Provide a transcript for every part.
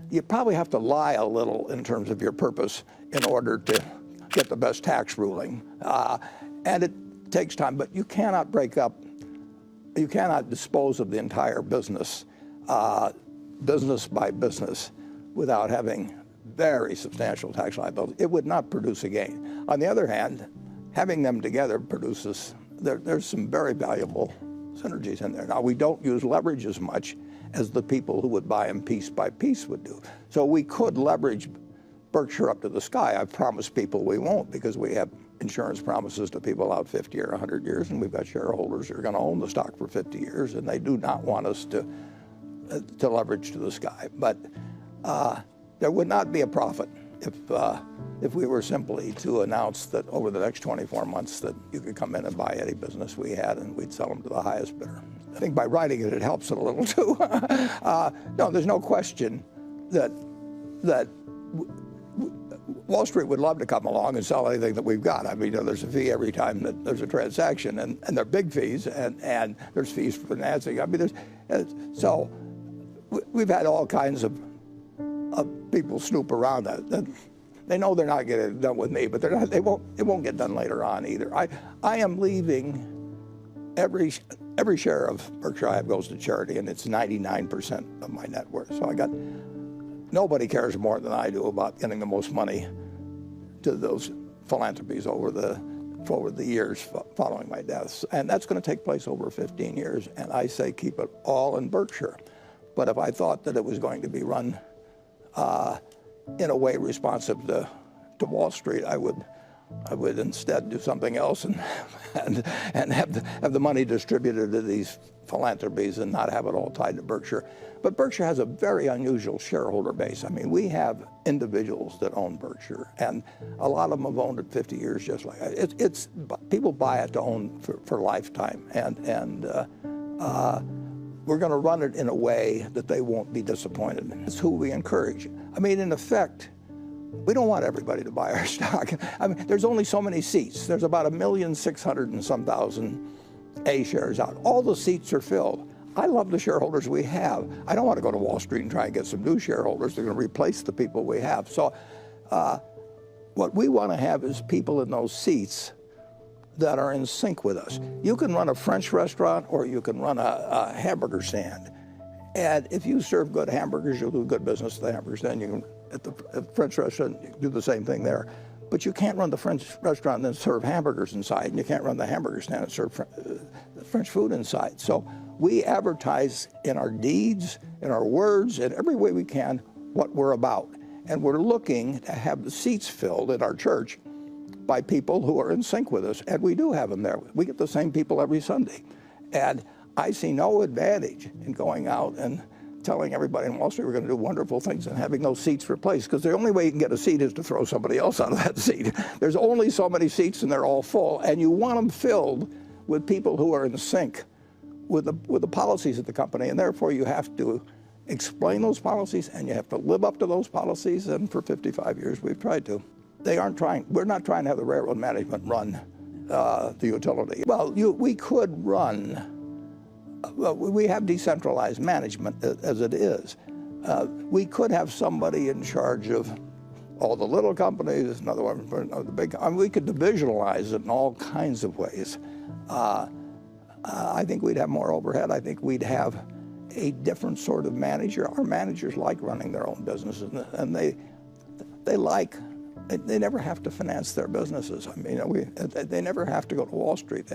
you probably have to lie a little in terms of your purpose in order to get the best tax ruling. And it takes time, but you cannot break up, you cannot dispose of the entire business, business by business, without having very substantial tax liability. It would not produce a gain. On the other hand, having them together produces, there's some very valuable synergies in there. Now, we don't use leverage as much as the people who would buy them piece by piece would do. So we could leverage Berkshire up to the sky. I've promised people we won't, because we have insurance promises to people out 50 or 100 years, and we've got shareholders who are going to own the stock for 50 years, and they do not want us to leverage to the sky. But there would not be a profit if we were simply to announce that over the next 24 months that you could come in and buy any business we had and we'd sell them to the highest bidder. I think by writing it, it helps it a little too. No, there's no question that Wall Street would love to come along and sell anything that we've got. I mean, there's a fee every time that there's a transaction, and they're big fees, and there's fees for financing. I mean, so we've had all kinds of people snoop around that. They know they're not getting it done with me, but it won't get done later on either. I am leaving every share of Berkshire I have goes to charity, and it's 99% of my net worth. So nobody cares more than I do about getting the most money to those philanthropies over the years following my death. And that's going to take place over 15 years. And I say keep it all in Berkshire. But if I thought that it was going to be run in a way responsive to Wall Street, I would instead do something else and have the money distributed to these philanthropies and not have it all tied to Berkshire. But Berkshire has a very unusual shareholder base. I mean, we have individuals that own Berkshire, and a lot of them have owned it 50 years just like it's people buy it to own for lifetime, and we're going to run it in a way that they won't be disappointed. It's who we encourage. I mean, in effect, we don't want everybody to buy our stock. I mean, there's only so many seats. There's about 1,600,000 and some thousand A shares out. All the seats are filled. I love the shareholders we have. I don't want to go to Wall Street and try and get some new shareholders. They're going to replace the people we have. So what we want to have is people in those seats that are in sync with us. You can run a French restaurant or you can run a hamburger stand. And if you serve good hamburgers, you'll do good business at the hamburger stand. You can, at the French restaurant, you can do the same thing there. But you can't run the French restaurant and then serve hamburgers inside, and you can't run the hamburger stand and serve French food inside. So we advertise in our deeds, in our words, in every way we can what we're about. And we're looking to have the seats filled at our church by people who are in sync with us, and we do have them there. We get the same people every Sunday. And I see no advantage in going out and telling everybody in Wall Street we're going to do wonderful things and having those seats replaced, because the only way you can get a seat is to throw somebody else out of that seat. There's only so many seats and they're all full, and you want them filled with people who are in sync with the policies of the company, and therefore you have to explain those policies and you have to live up to those policies, and for 55 years we've tried to. We're not trying to have the railroad management run the utility. Well, we could run. We have decentralized management as it is. We could have somebody in charge of all the little companies, another one for the big. I mean, we could divisionalize it in all kinds of ways. I think we'd have more overhead. I think we'd have a different sort of manager. Our managers like running their own businesses, and they never have to finance their businesses. I mean, they never have to go to Wall Street.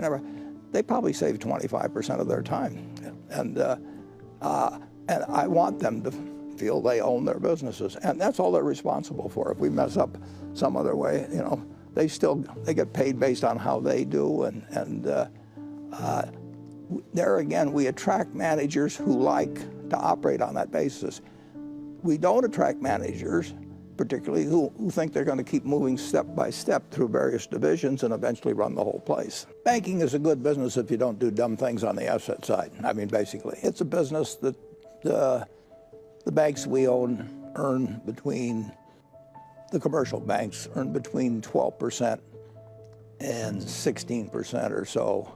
They probably save 25% of their time, and I want them to feel they own their businesses, and that's all they're responsible for. If we mess up some other way, they get paid based on how they do, and there again, we attract managers who like to operate on that basis. We don't attract managers particularly who think they're going to keep moving step by step through various divisions and eventually run the whole place. Banking is a good business if you don't do dumb things on the asset side. I mean, basically, it's a business that the banks we own earn between, the commercial banks earn between 12% and 16% or so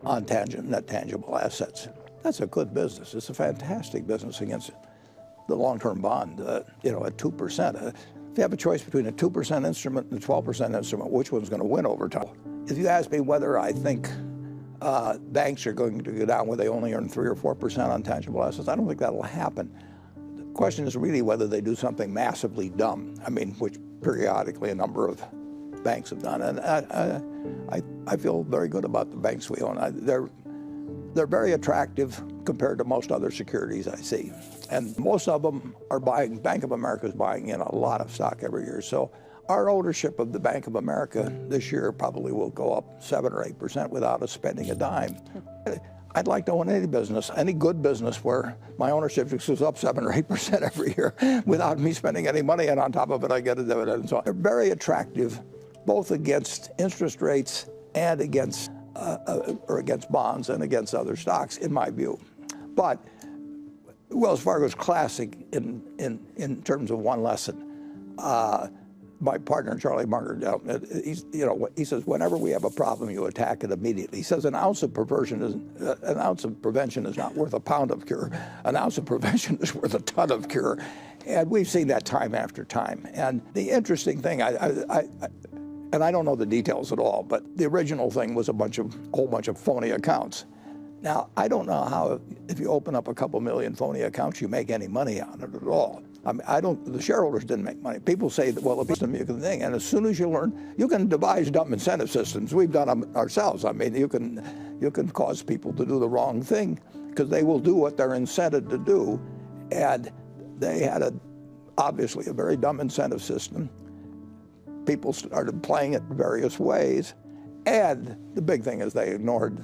on net tangible assets. That's a good business. It's a fantastic business against the long-term bond, you know, at 2%. If you have a choice between a 2% instrument and a 12% instrument, which one's going to win over time? If you ask me whether I think banks are going to go down where they only earn 3 or 4% on tangible assets, I don't think that'll happen. The question is really whether they do something massively dumb. I mean, which periodically a number of banks have done, and I feel very good about the banks we own. They're very attractive compared to most other securities I see, and most of them are buying. Bank of America is buying in a lot of stock every year, so our ownership of the Bank of America this year probably will go up 7 or 8% without us spending a dime. I'd like to own any business, any good business where my ownership just goes up 7 or 8% every year without me spending any money, and on top of it I get a dividend. So they're very attractive, both against interest rates and against bonds and against other stocks, in my view. But Wells Fargo is classic in terms of one lesson. My partner, Charlie Munger, he says, whenever we have a problem, you attack it immediately. He says an ounce of prevention is not worth a pound of cure. An ounce of prevention is worth a ton of cure. And we've seen that time after time. And the interesting thing, and I don't know the details at all, but the original thing was a whole bunch of phony accounts. Now, I don't know how, if you open up a couple million phony accounts, you make any money on it at all. I mean, the shareholders didn't make money. People say that, well, the system you can think, and as soon as you learn, you can devise dumb incentive systems. We've done them ourselves. I mean, you can cause people to do the wrong thing because they will do what they're incented to do, and they had obviously a very dumb incentive system. People started playing it various ways, and the big thing is they ignored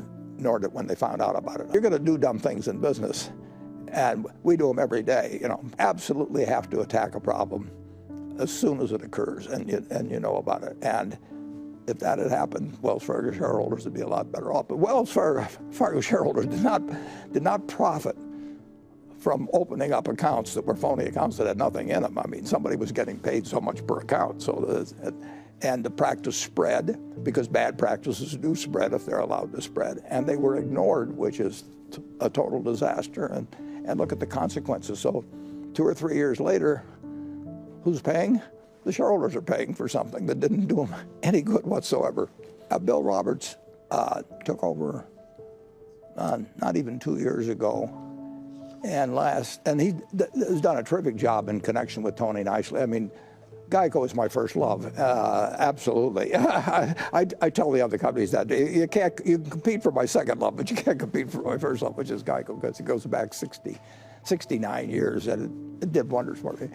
it when they found out about it. You're going to do dumb things in business, and we do them every day. You know, absolutely have to attack a problem as soon as it occurs, and you know about it. And if that had happened, Wells Fargo shareholders would be a lot better off. But Wells Fargo shareholders did not profit from opening up accounts that were phony accounts that had nothing in them. I mean, somebody was getting paid so much per account. And the practice spread, because bad practices do spread if they're allowed to spread. And they were ignored, which is a total disaster. And look at the consequences. So 2 or 3 years later, who's paying? The shareholders are paying for something that didn't do them any good whatsoever. Bill Roberts took over not even 2 years ago. And he has done a terrific job in connection with Tony Nicely. I mean, Geico is my first love, absolutely. I tell the other companies that you can compete for my second love, but you can't compete for my first love, which is Geico, because it goes back 69 years, and it did wonders for me.